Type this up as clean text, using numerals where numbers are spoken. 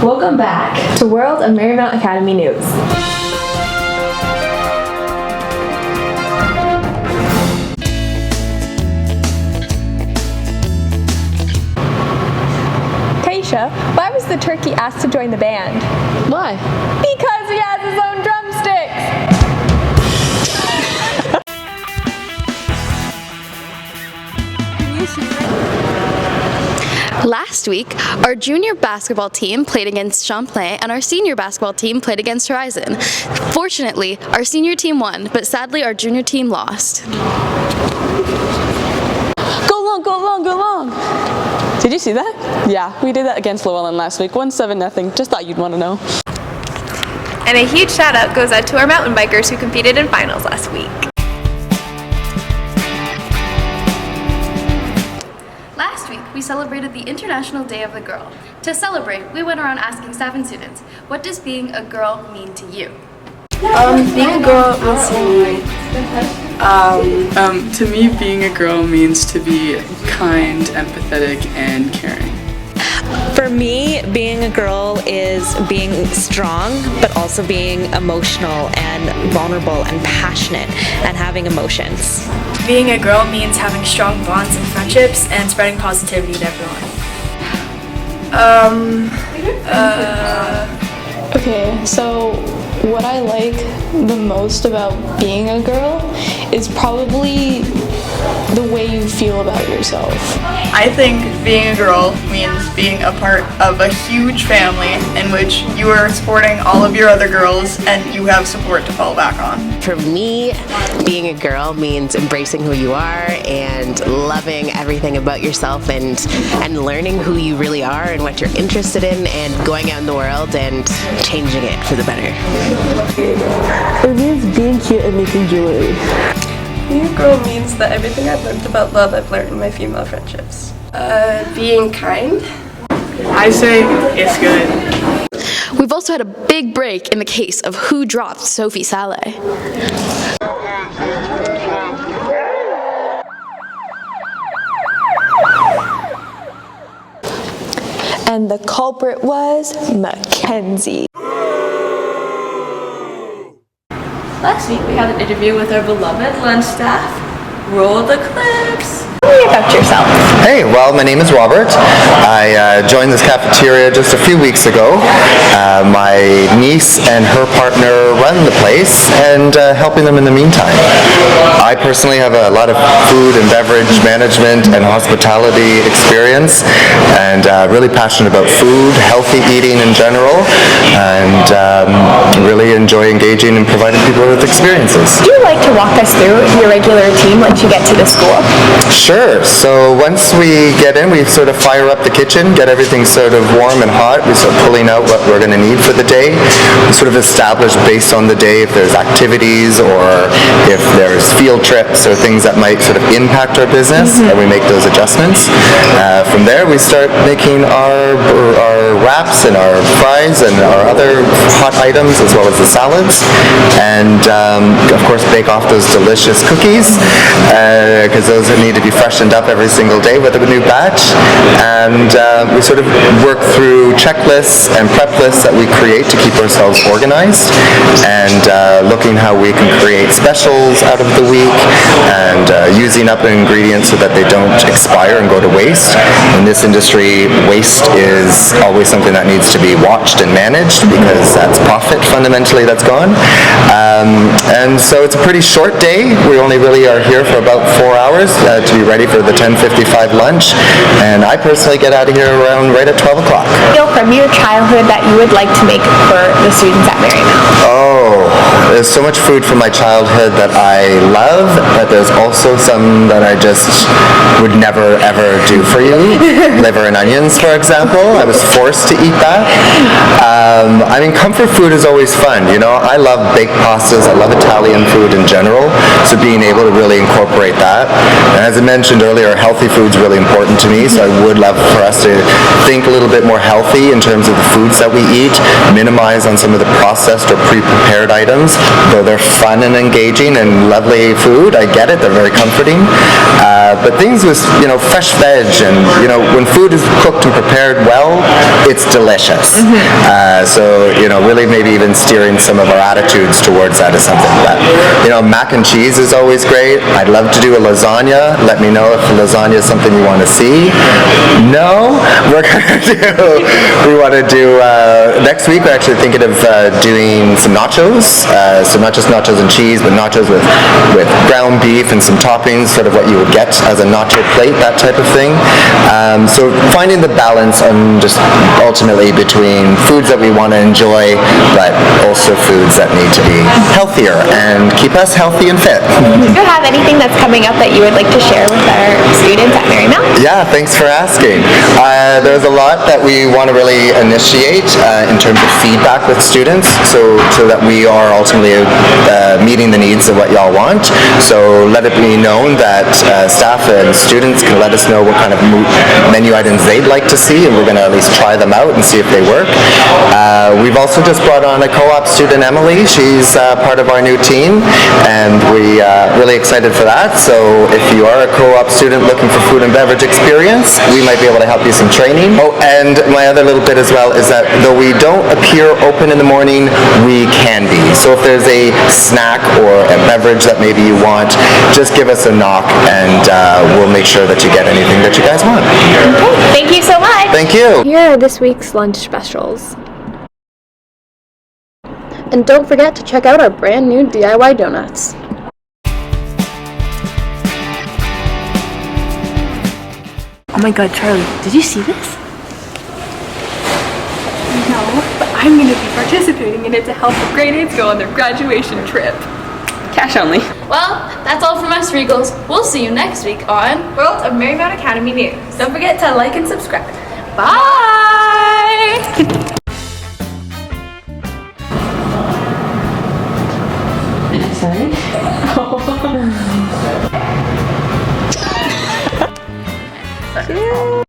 Welcome back to World of Marymount Academy News. Taisha, why was the turkey asked to join the band? Why? Because he has his own drumsticks! Last week, our junior basketball team played against Champlain and our senior basketball team played against Horizon. Fortunately, our senior team won, but sadly our junior team lost. Go long, go long, go long! Did you see that? Yeah, we did that against Llewellyn last week. 1-7-0. Just thought you'd want to know. And a huge shout out goes out to our mountain bikers who competed in finals last week. Last week, we celebrated the International Day of the Girl. To celebrate, we went around asking staff and students, what does being a girl mean to you? Being a girl means To me, being a girl means to be kind, empathetic, and caring. For me, being a girl is being strong, but also being emotional and vulnerable and passionate and having emotions. Being a girl means having strong bonds and friendships and spreading positivity to everyone. Okay, so what I like the most about being a girl is probably the way you feel about yourself. I think being a girl means being a part of a huge family in which you are supporting all of your other girls and you have support to fall back on. For me, being a girl means embracing who you are and loving everything about yourself and learning who you really are and what you're interested in and going out in the world and changing it for the better. It means being cute and making jewelry. Being a girl means that everything I've learned about love I've learned in my female friendships. Being kind. I say it's good. We've also had a big break in the case of who dropped Sophie Saleh. And the culprit was Mackenzie. Last week we had an interview with our beloved lunch staff. Roll the clips. Tell me about yourself. Hey, well, my name is Robert. I joined this cafeteria just a few weeks ago. My niece and her partner run the place and helping them in the meantime. I personally have a lot of food and beverage management and hospitality experience and really passionate about food, healthy eating in general, and really enjoy engaging and providing people with experiences. Would you like to walk us through your regular routine once you get to the school? Sure. So once we get in, we sort of fire up the kitchen, get everything sort of warm and hot. We start pulling out what we're going to need for the day. We sort of establish based on the day if there's activities or if there's field trips or things that might sort of impact our business, and we make those adjustments. From there, we start making our wraps and our fries and our other hot items as well as the salads, and of course bake off those delicious cookies because those need to be freshened up every single day with a new batch. And we sort of work through checklists and prep lists that we create to keep ourselves organized and looking how we can create specials out of the week and using up ingredients so that they don't expire and go to waste. In this industry, waste is always something that needs to be watched and managed because that's profit fundamentally that's gone. And so it's a pretty short day. We only really are here for about 4 hours to be ready for the 10:55 lunch, and I personally get out of here around right at 12 o'clock. Feel from your childhood that you would like to make for the students at Marymount? Oh, there's so much food from my childhood that I love, but there's also some that I just would never ever do for you. Liver and onions, for example. I was forced to eat that. I mean, comfort food is always fun. You know, I love baked pastas. I love Italian food in general, so being able to really incorporate that. And as I mentioned earlier, healthy food's really important to me, so I would love for us to think a little bit more healthy in terms of the foods that we eat, minimize on some of the processed or pre-prepared items, though they're fun and engaging and lovely food. I get it, they're very comforting. But things with, fresh veg and, when food is cooked and prepared well, it's delicious. So, really maybe even steering some of our attitudes towards that is something that, mac and cheese is always great. I'd love to do a lasagna. Let me know if lasagna is something you want to see. No, we want to do, next week we're actually thinking of doing some nachos. So not just nachos and cheese, but nachos with ground beef and some toppings, sort of what you would get as a nacho plate, that type of thing. So finding the balance on just ultimately between foods that we want to enjoy, but also foods that need to be healthier and keep us healthy and fit. Do you have anything that's coming up that you would like to share with our students at Marymount? Yeah, thanks for asking. There's a lot that we want to really initiate in terms of feedback with students, so that we are ultimately meeting the needs of what y'all want. So let it be known that staff and students can let us know what kind of menu items they'd like to see, and we're going to at least try them out and see if they work. We've also just brought on a co-op student, Emily. She's part of our new team, and we really excited for that. So if you are a co-op student looking for food and beverage experience, we might be able to help you some training. Oh, and my other little bit as well is that though we don't appear open in the morning, we can be. So if there's a snack or a beverage that maybe you want, just give us a knock and we'll make sure that you get anything that you guys want. Okay, thank you so much. Thank you. Here are this week's lunch specials. And don't forget to check out our brand new DIY donuts. Oh my god, Charlie, did you see this? No, but I'm going to be participating in it to help the grade 8s go on their graduation trip. Cash only. Well, that's all from us, Regals. We'll see you next week on World of Marymount Academy News. Don't forget to like and subscribe. Bye! Sorry?